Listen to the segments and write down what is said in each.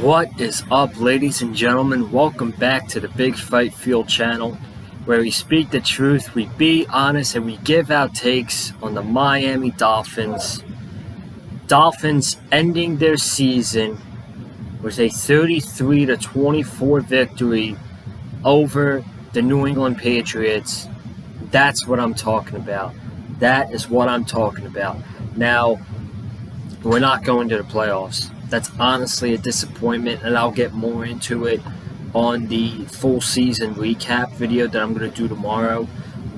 What is up, ladies and gentlemen? Welcome back to the Big Fight Field channel, where we speak the truth, we be honest, and we give out takes on the Miami Dolphins. Dolphins ending their season with a 33-24 victory over the New England Patriots. That's what I'm talking about. That is what I'm talking about. Now, we're not going to the playoffs. That's honestly a disappointment, and I'll get more into it on the full season recap video that I'm going to do tomorrow.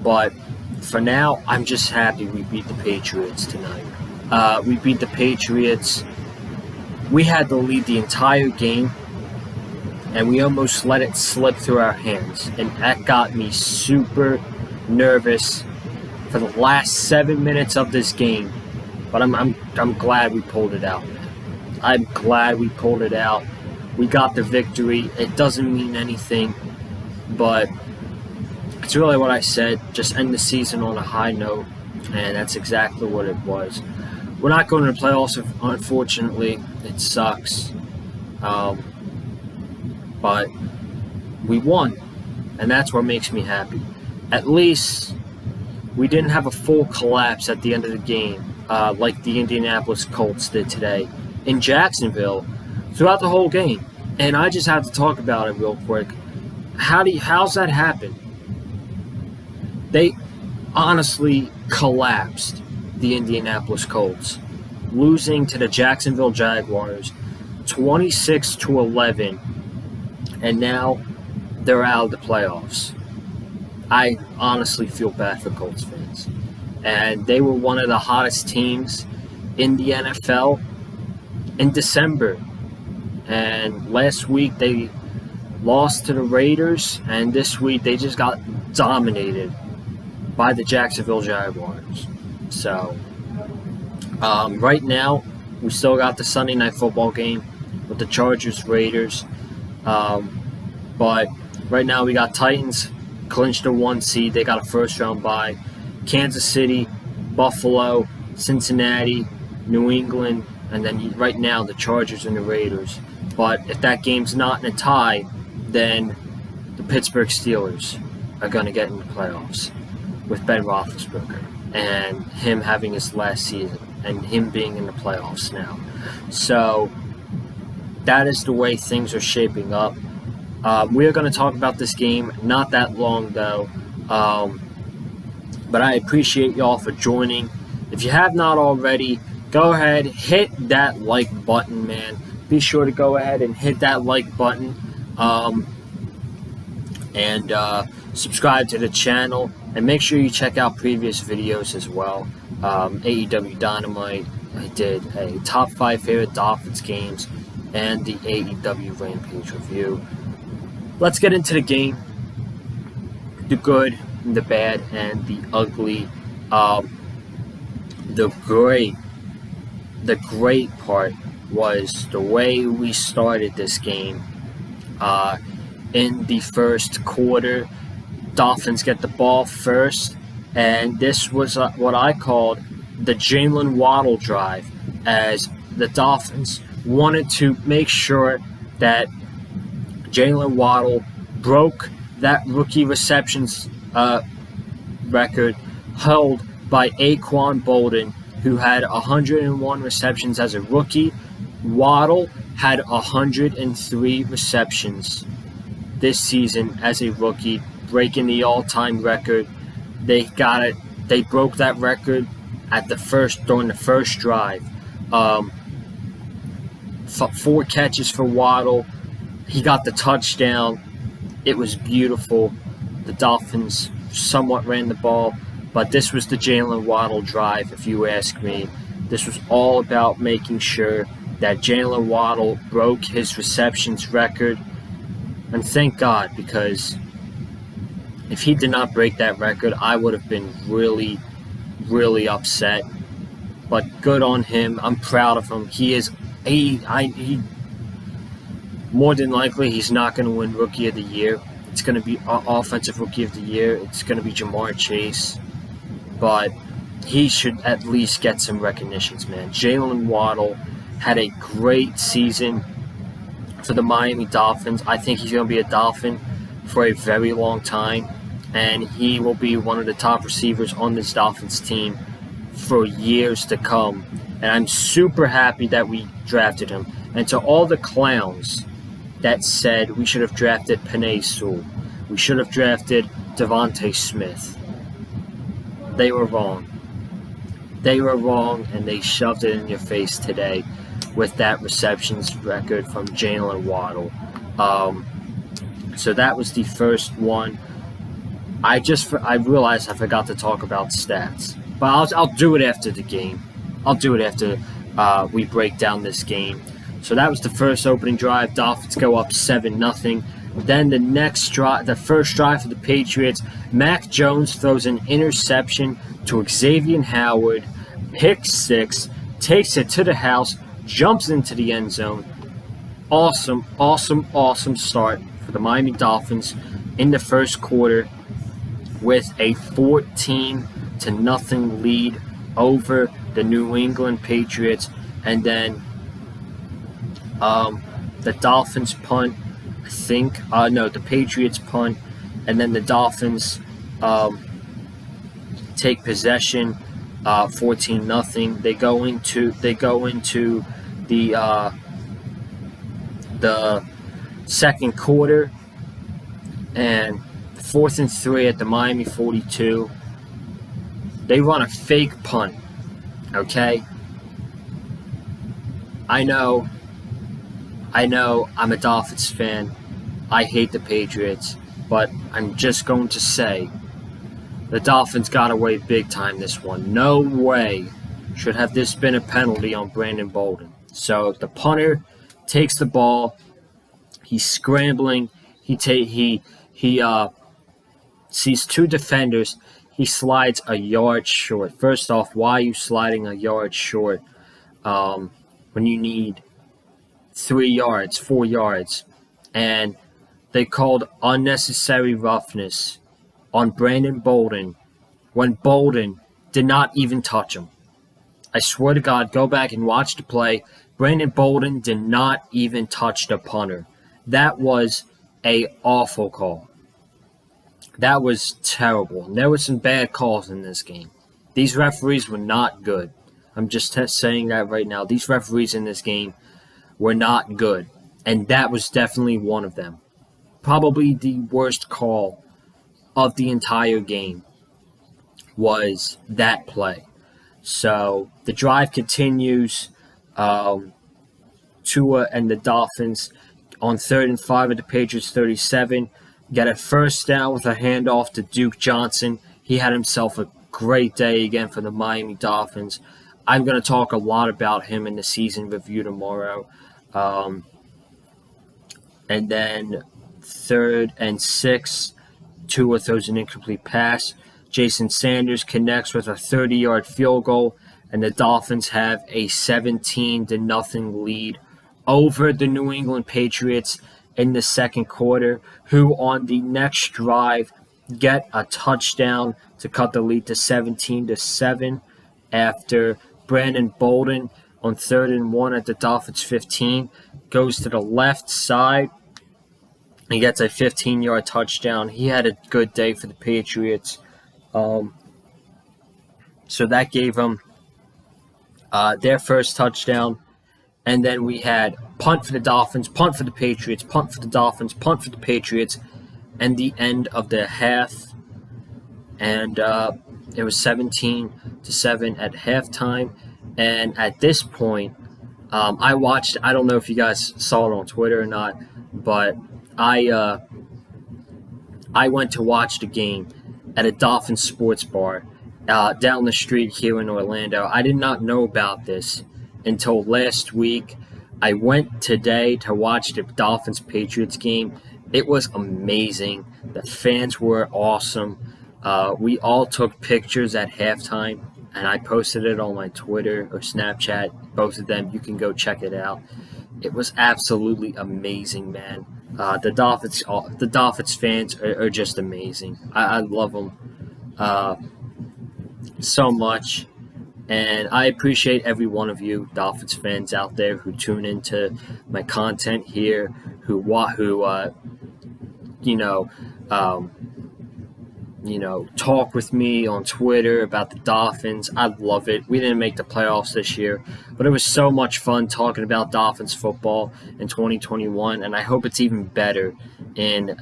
But for now, I'm just happy we beat the Patriots tonight. We beat the Patriots. We had to lead the entire game, and we almost let it slip through our hands. And that got me super nervous for the last 7 minutes of this game. But I'm glad we pulled it out. I'm glad we pulled it out. We got the victory. It doesn't mean anything, but it's really what I said. Just end the season on a high note, and that's exactly what it was. We're not going to the playoffs, unfortunately. It sucks. But we won, and that's what makes me happy. At least we didn't have a full collapse at the end of the game, like the Indianapolis Colts did today in Jacksonville throughout the whole game. And I just have to talk about it real quick. How's that happen? They honestly collapsed the Indianapolis Colts, losing to the Jacksonville Jaguars 26-11, and now they're out of the playoffs. I honestly feel bad for Colts fans. And they were one of the hottest teams in the NFL in December. And last week they lost to the Raiders, and this week they just got dominated by the Jacksonville Jaguars. So right now we still got the Sunday night football game with the Chargers-Raiders. But right now we got Titans clinched the 1 seed. They got a first-round bye. Kansas City, Buffalo, Cincinnati, New England, and then right now the Chargers and the Raiders. But if that game's not in a tie, then the Pittsburgh Steelers are going to get in the playoffs with Ben Roethlisberger and him having his last season and him being in the playoffs now. So that is the way things are shaping up. We're going to talk about this game not that long, though. But I appreciate y'all for joining. If you have not already, go ahead, hit that like button, man. Be sure to go ahead and hit that like button. And subscribe to the channel. And make sure you check out previous videos as well. AEW Dynamite. I did a top 5 favorite Dolphins games and the AEW Rampage review. Let's get into the game. The good, the bad, and the ugly. The great part was the way we started this game. In the first quarter, Dolphins get the ball first, and this was what I called the Jalen Waddle drive, as the Dolphins wanted to make sure that Jalen Waddle broke that rookie receptions record held by Aquan Bolden, who had 101 receptions as a rookie. Waddle had 103 receptions this season as a rookie, breaking the all-time record. They got it. They broke that record during the first drive. 4 catches for Waddle. He got the touchdown. It was beautiful. The Dolphins somewhat ran the ball, but this was the Jalen Waddle drive, if you ask me. This was all about making sure that Jalen Waddle broke his receptions record. And thank God, because if he did not break that record, I would have been really, really upset. But good on him. I'm proud of him. More than likely, he's not going to win Rookie of the Year. It's going to be Offensive Rookie of the Year. It's going to be Jamar Chase. But he should at least get some recognitions, man. Jalen Waddle had a great season. for the Miami Dolphins. I think he's going to be a Dolphin for a very long time, and he will be one of the top receivers on this Dolphins team for years to come. And I'm super happy that we drafted him. And to all the clowns that said we should have drafted Penei Sewell, we should have drafted Devontae Smith, they were wrong. They were wrong, and they shoved it in your face today with that receptions record from Jalen Waddle. So that was the first one. I realized I forgot to talk about stats, but I'll do it after the game. I'll do it after we break down this game. So that was the first opening drive. Dolphins go up 7-0. Then the next drive, the first drive for the Patriots, Mac Jones throws an interception to Xavier Howard, pick six, takes it to the house, jumps into the end zone. Awesome, awesome, awesome start for the Miami Dolphins in the first quarter with a 14-0 lead over the New England Patriots. And then the Dolphins punt, the Patriots punt, and then the Dolphins take possession, 14-0. They go into the second quarter, and 4th and 3 at the Miami 42. They run a fake punt. Okay, I know I'm a Dolphins fan. I hate the Patriots, but I'm just going to say the Dolphins got away big time this one. No way should have this been a penalty on Brandon Bolden. So the punter takes the ball. He's scrambling. He sees two defenders. He slides a yard short. First off, why are you sliding a yard short when you need 3 yards, 4 yards? And they called unnecessary roughness on Brandon Bolden when Bolden did not even touch him. I swear to God, go back and watch the play. Brandon Bolden did not even touch the punter. That was an awful call. That was terrible. And there were some bad calls in this game. These referees were not good. I'm just saying that right now. These referees in this game were not good. And that was definitely one of them. Probably the worst call of the entire game was that play. So the drive continues. Tua and the Dolphins on 3rd and 5 at the Patriots 37 get a first down with a handoff to Duke Johnson. He had himself a great day again for the Miami Dolphins. I'm going to talk a lot about him in the season review tomorrow. And then 3rd and 6, Tua throws an incomplete pass. Jason Sanders connects with a 30-yard field goal, and the Dolphins have a 17-0 lead over the New England Patriots in the second quarter, who on the next drive get a touchdown to cut the lead to 17-7 after Brandon Bolden on 3rd and 1 at the Dolphins 15 goes to the left side. He gets a 15-yard touchdown. He had a good day for the Patriots. So that gave them their first touchdown. And then we had punt for the Dolphins, punt for the Patriots, punt for the Dolphins, punt for the Patriots, and the end of the half. And it was 17-7 at halftime. And at this point, I don't know if you guys saw it on Twitter or not, but I went to watch the game at a Dolphins sports bar down the street here in Orlando. I did not know about this until last week. I went today to watch the Dolphins-Patriots game. It was amazing. The fans were awesome. We all took pictures at halftime, and I posted it on my Twitter or Snapchat. Both of them, you can go check it out. It was absolutely amazing, man. The Dolphins fans are just amazing. I love them so much. And I appreciate every one of you Dolphins fans out there who tune into my content here, who talk with me on Twitter about the Dolphins. I love it. We didn't make the playoffs this year, but it was so much fun talking about Dolphins football in 2021, and I hope it's even better in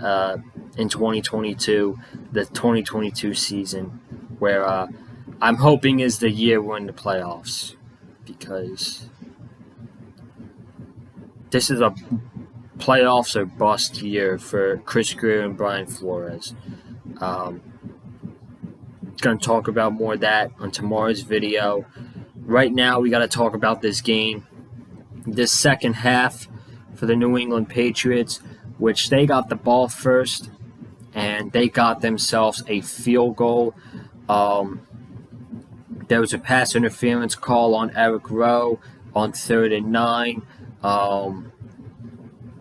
2022, the 2022 season, where I'm hoping is the year we're in the playoffs, because this is a playoffs or bust year for Chris Greer and Brian Flores. Going to talk about more of that on tomorrow's video. Right now, we got to talk about this game, this second half for the New England Patriots, which they got the ball first, and they got themselves a field goal. There was a pass interference call on Eric Rowe on 3rd and 9.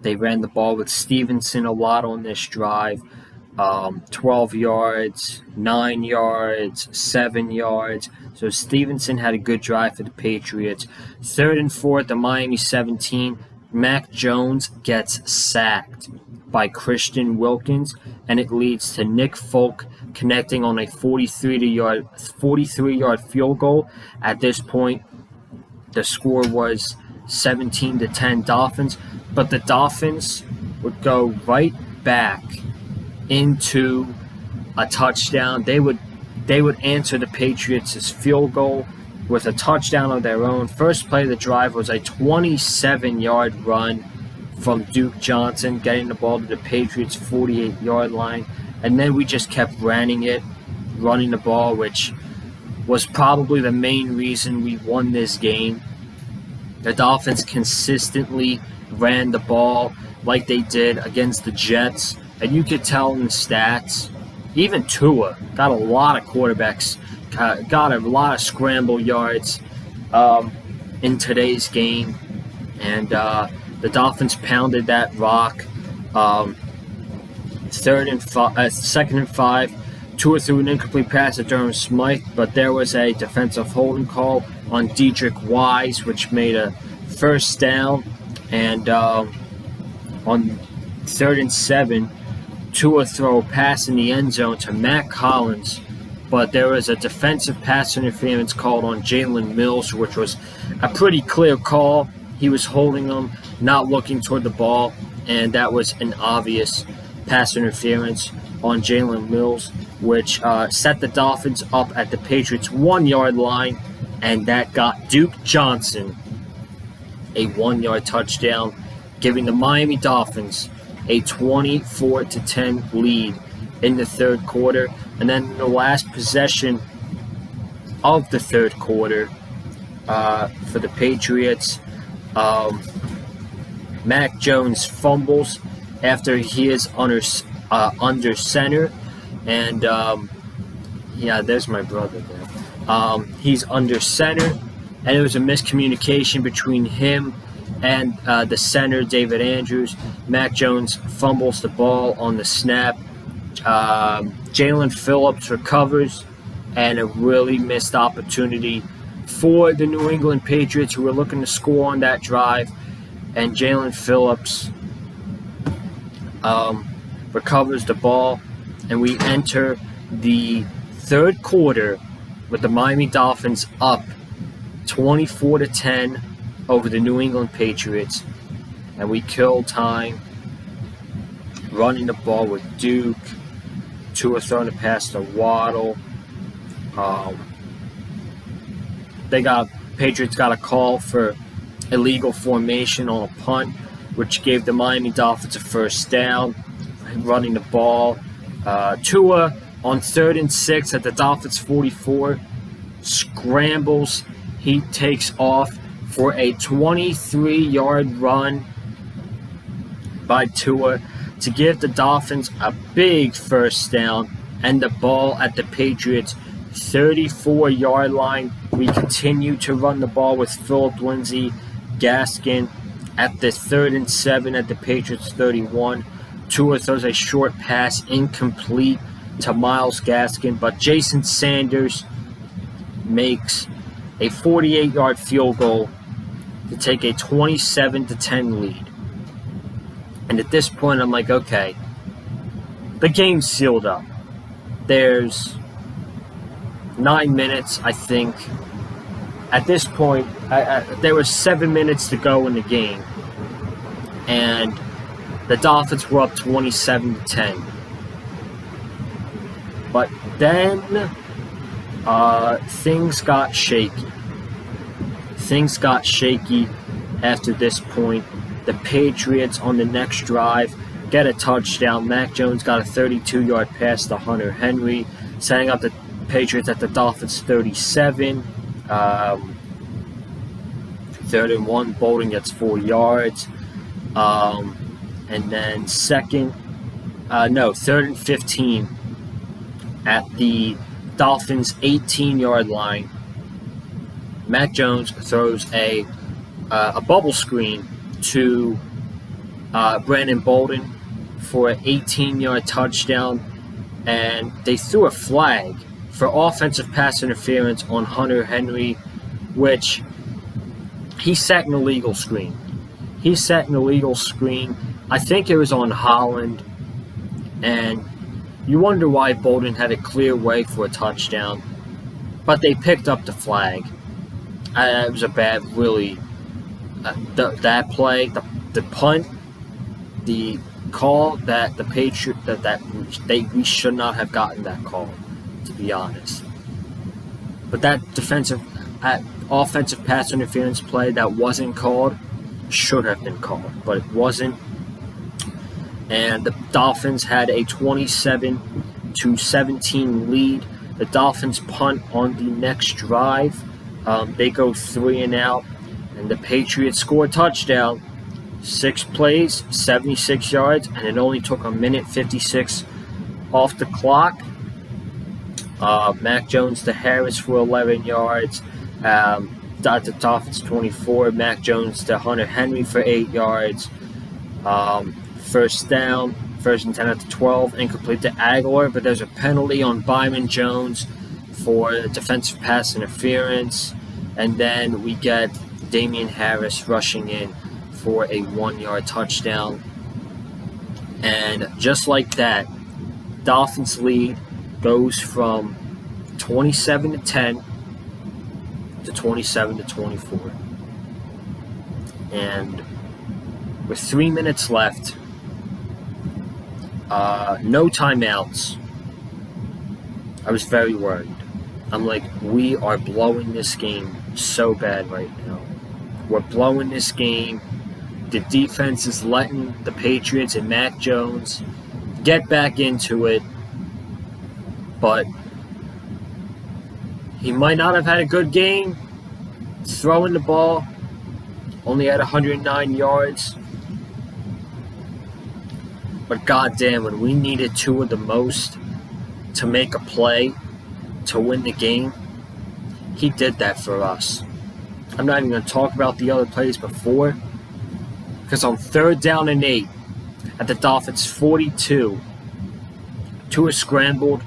They ran the ball with Stevenson a lot on this drive. 12 yards, 9 yards, 7 yards. So Stevenson had a good drive for the Patriots. 3rd and 4 at the Miami 17. Mac Jones gets sacked by Christian Wilkins, and it leads to Nick Folk connecting on a 43-yard field goal. At this point, the score was 17-10 Dolphins, but the Dolphins would go right back into a touchdown. They would answer the Patriots' field goal with a touchdown of their own. First play of the drive was a 27-yard run from Duke Johnson, getting the ball to the Patriots' 48-yard line. And then we just kept running the ball, which was probably the main reason we won this game. The Dolphins consistently ran the ball like they did against the Jets. And you could tell in the stats, even Tua got a lot of got a lot of scramble yards in today's game. And the Dolphins pounded that rock. 2nd and 5. Tua threw an incomplete pass to Durham Smythe, but there was a defensive holding call on Dedrick Wise, which made a first down. And on 3rd and 7, Tua throw a pass in the end zone to Matt Collins, but there was a defensive pass interference called on Jalen Mills, which was a pretty clear call. He was holding him, not looking toward the ball, and that was an obvious pass interference on Jalen Mills, which set the Dolphins up at the Patriots' 1-yard line, and that got Duke Johnson a 1-yard touchdown, giving the Miami Dolphins a 24-10 lead in the third quarter. And then in the last possession of the third quarter for the Patriots, Mac Jones fumbles after he is under center. And, there's my brother there. He's under center, and it was a miscommunication between him and the center, David Andrews. Mac Jones fumbles the ball on the snap. Jalen Phillips recovers, and a really missed opportunity for the New England Patriots, who were looking to score on that drive. And Jalen Phillips recovers the ball, and we enter the third quarter with the Miami Dolphins up 24-10 over the New England Patriots, and we kill time running the ball with Duke. Tua throwing a pass to Waddle. Patriots got a call for illegal formation on a punt, which gave the Miami Dolphins a first down. Running the ball, Tua on 3rd and 6 at the Dolphins 44 scrambles. He takes off for a 23-yard run by Tua to give the Dolphins a big first down, and the ball at the Patriots' 34-yard line. We continue to run the ball with Phillip Lindsay Gaskin at the 3rd and 7 at the Patriots' 31. Tua throws a short pass incomplete to Myles Gaskin, but Jason Sanders makes a 48-yard field goal to take a 27-10 lead. And at this point, I'm like, okay, the game's sealed up. There's 9 minutes, I think. At this point, there was 7 minutes to go in the game, and the Dolphins were up 27-10. But then things got shaky. Things got shaky after this point. The Patriots on the next drive get a touchdown. Mac Jones got a 32-yard pass to Hunter Henry, setting up the Patriots at the Dolphins 37. 3rd and 1, Bolden gets 4 yards. And then 3rd and 15 at the Dolphins 18-yard line. Mac Jones throws a bubble screen to Brandon Bolden for an 18-yard touchdown, and they threw a flag for offensive pass interference on Hunter Henry, which he set an illegal screen. I think it was on Holland, and you wonder why Bolden had a clear way for a touchdown, but they picked up the flag. It was a bad, really, that play, the punt, the call that the Patriots, we should not have gotten that call, to be honest. But that offensive pass interference play that wasn't called should have been called, but it wasn't. And the Dolphins had a 27-17 lead. The Dolphins punt on the next drive. They go 3 and out, and the Patriots score a touchdown. 6 plays, 76 yards, and it only took a minute 56 off the clock. Mac Jones to Harris for 11 yards. The Dolphins 24. Mac Jones to Hunter Henry for 8 yards. First down, 1st and 10 at the 12, incomplete to Aguilar, but there's a penalty on Byron Jones for defensive pass interference. And then we get Damian Harris rushing in for a 1-yard touchdown. And just like that, Dolphins lead goes from 27-10 to 27-24. And with 3 minutes left, no timeouts, I was very worried. I'm like, we are blowing this game so bad right now. We're blowing this game. The defense is letting the Patriots and Mac Jones get back into it. But he might not have had a good game throwing the ball. Only had 109 yards. But goddamn, when we needed two of the most to make a play to win the game, he did that for us. I'm not even going to talk about the other plays before, because on 3rd down and 8 at the Dolphins 42, Tua scrambled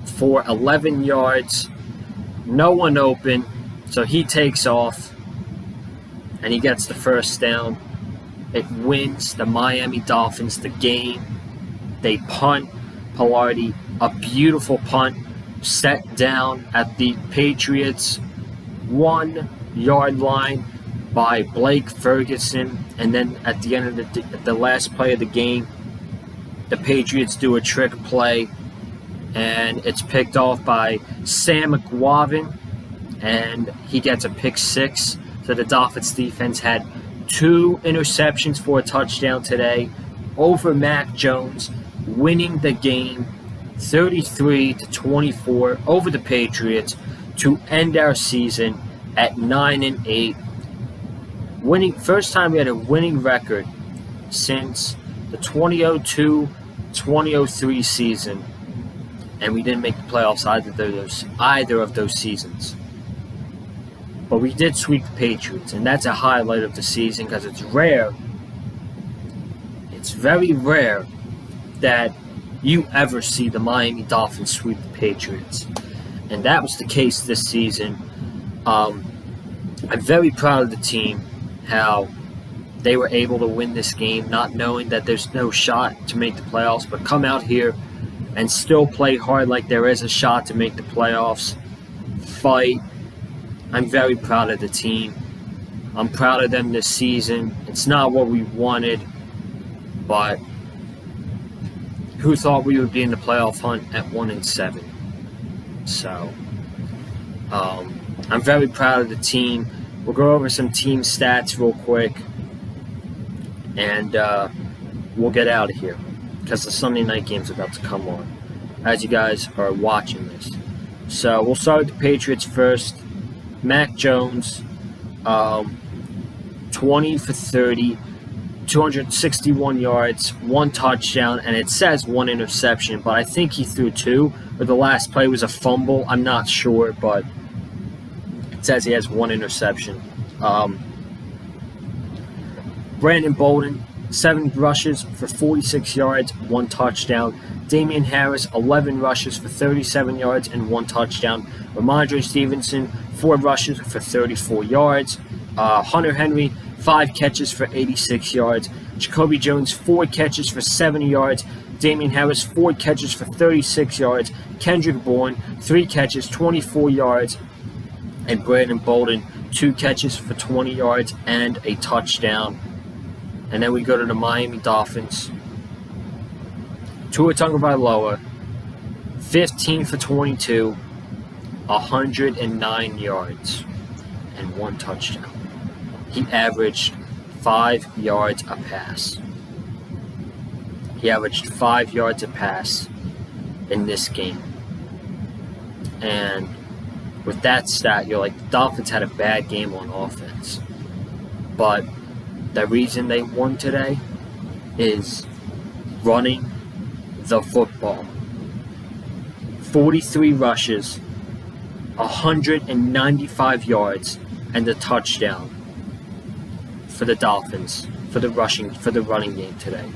for 11 yards, no one open, so he takes off and he gets the first down. It wins the Miami Dolphins the game. They punt. Pilardi, a beautiful punt, set down at the Patriots 1-yard line by Blake Ferguson. And then at the end of the last play of the game, the Patriots do a trick play, and it's picked off by Sam McGuavin, and he gets a pick 6. So the Dolphins defense had 2 interceptions for a touchdown today over Mac Jones, winning the game 33-24 over the Patriots to end our season at 9-8. Winning, first time we had a winning record since the 2002-2003 season, and we didn't make the playoffs either of those seasons. But we did sweep the Patriots, and that's a highlight of the season, because it's rare. It's very rare that you ever see the Miami Dolphins sweep the Patriots. And that was the case this season. I'm very proud of the team, how they were able to win this game, not knowing that there's no shot to make the playoffs, but come out here and still play hard like there is a shot to make the playoffs. Fight. I'm very proud of the team. I'm proud of them this season. It's not what we wanted, but who thought we would be in the playoff hunt at 1-7? So, I'm very proud of the team. We'll go over some team stats real quick, and we'll get out of here because the Sunday night game's about to come on as you guys are watching this. So we'll start with the Patriots first. Mac Jones, 20 for 30, 261 yards, 1 touchdown, and it says 1 interception, but I think he threw 2, or the last play was a fumble. I'm not sure, but it says he has 1 interception. Brandon Bolden, 7 rushes for 46 yards, 1 touchdown. Damian Harris, 11 rushes for 37 yards and 1 touchdown. Ramondre Stevenson, 4 rushes for 34 yards. Hunter Henry, 5 catches for 86 yards. Jacoby Jones, 4 catches for 70 yards. Damian Harris, 4 catches for 36 yards. Kendrick Bourne, 3 catches, 24 yards. And Brandon Bolden, 2 catches for 20 yards and a touchdown. And then we go to the Miami Dolphins. Tua Tagovailoa, 15 for 22, 109 yards, and 1 touchdown. He averaged 5 yards a pass. He averaged 5 yards a pass in this game. And with that stat, you're like, the Dolphins had a bad game on offense. But the reason they won today is running the football. 43 rushes, 195 yards, and a touchdown for the Dolphins for the running game today.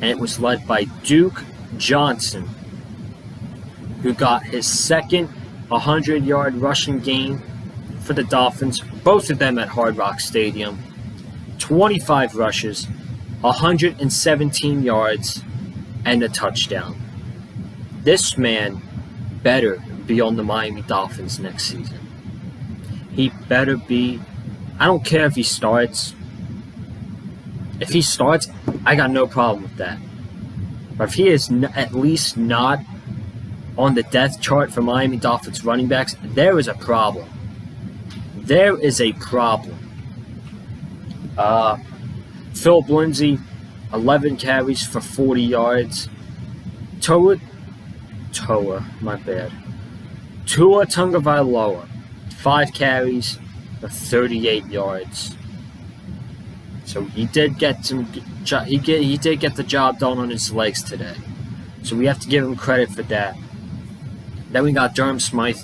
And it was led by Duke Johnson, who got his second 100-yard rushing game for the Dolphins, both of them at Hard Rock Stadium. 25 rushes, 117 yards, and a touchdown. This man better be on the Miami Dolphins next season. He better be. I don't care if he starts. If he starts, I got no problem with that. But if he is at least not on the depth chart for Miami Dolphins running backs, there is a problem. There is a problem. Philip Lindsay, 11 carries for 40 yards. Tua Tagovailoa, 5 carries for 38 yards. So he did get he did get the job done on his legs today. So we have to give him credit for that. Then we got Durham Smythe.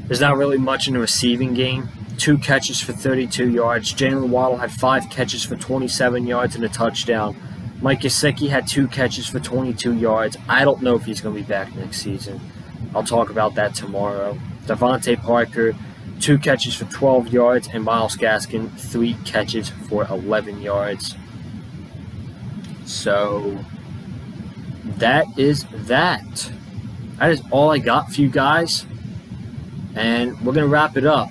There's not really much in the receiving game. 2 catches for 32 yards. Jalen Waddle had 5 catches for 27 yards and a touchdown. Mike Gesicki had 2 catches for 22 yards. I don't know if he's going to be back next season. I'll talk about that tomorrow. Devontae Parker, 2 catches for 12 yards. And Myles Gaskin, 3 catches for 11 yards. So, that is that. That is all I got for you guys. And we're going to wrap it up.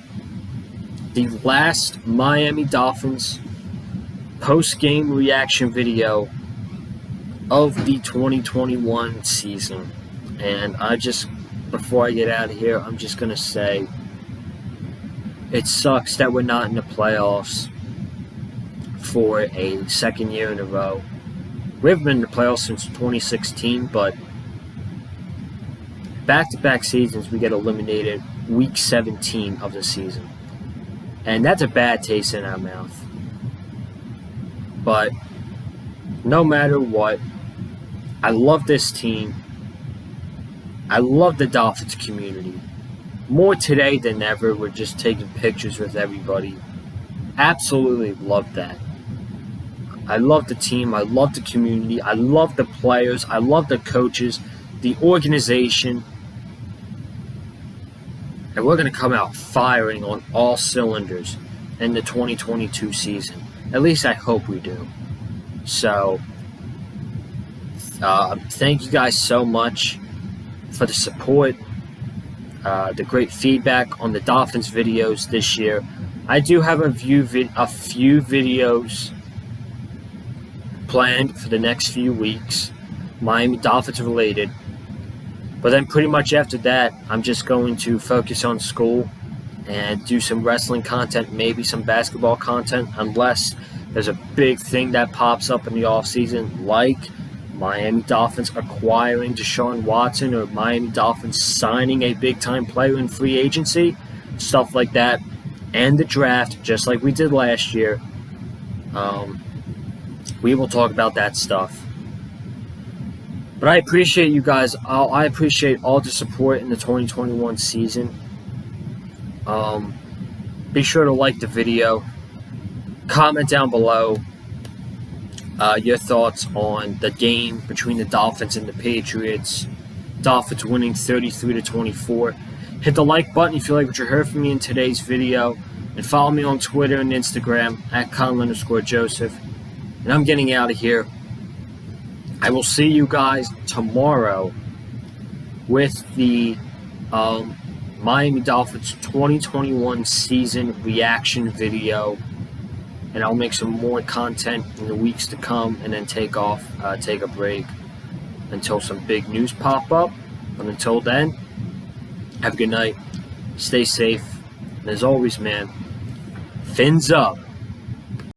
The last Miami Dolphins post-game reaction video of the 2021 season. And before I get out of here, I'm just going to say it sucks that we're not in the playoffs for a second year in a row. We haven't been in the playoffs since 2016, but back-to-back seasons we get eliminated week 17 of the season. And that's a bad taste in our mouth. But no matter what, I love this team. I love the Dolphins community. More today than ever, we're just taking pictures with everybody. Absolutely love that. I love the team. I love the community. I love the players. I love the coaches, the organization. and we're going to come out firing on all cylinders in the 2022 season. At least I hope we do. So, thank you guys so much for the support, the great feedback on the Dolphins videos this year. I do have a few videos planned for the next few weeks, Miami Dolphins related. But then pretty much after that, I'm just going to focus on school and do some wrestling content, maybe some basketball content, unless there's a big thing that pops up in the offseason, like Miami Dolphins acquiring Deshaun Watson or Miami Dolphins signing a big-time player in free agency, stuff like that, and the draft, just like we did last year. We will talk about that stuff. But I appreciate you guys. I appreciate all the support in the 2021 season. Be sure to like the video. Comment down below your thoughts on the game between the Dolphins and the Patriots. Dolphins winning 33-24. Hit the like button if you like what you heard from me in today's video. And follow me on Twitter and Instagram at Colin_Joseph. And I'm getting out of here. I will see you guys tomorrow with the Miami Dolphins 2021 season reaction video. And I'll make some more content in the weeks to come and then take a break until some big news pop up. But until then, have a good night. Stay safe. And as always, man, fins up.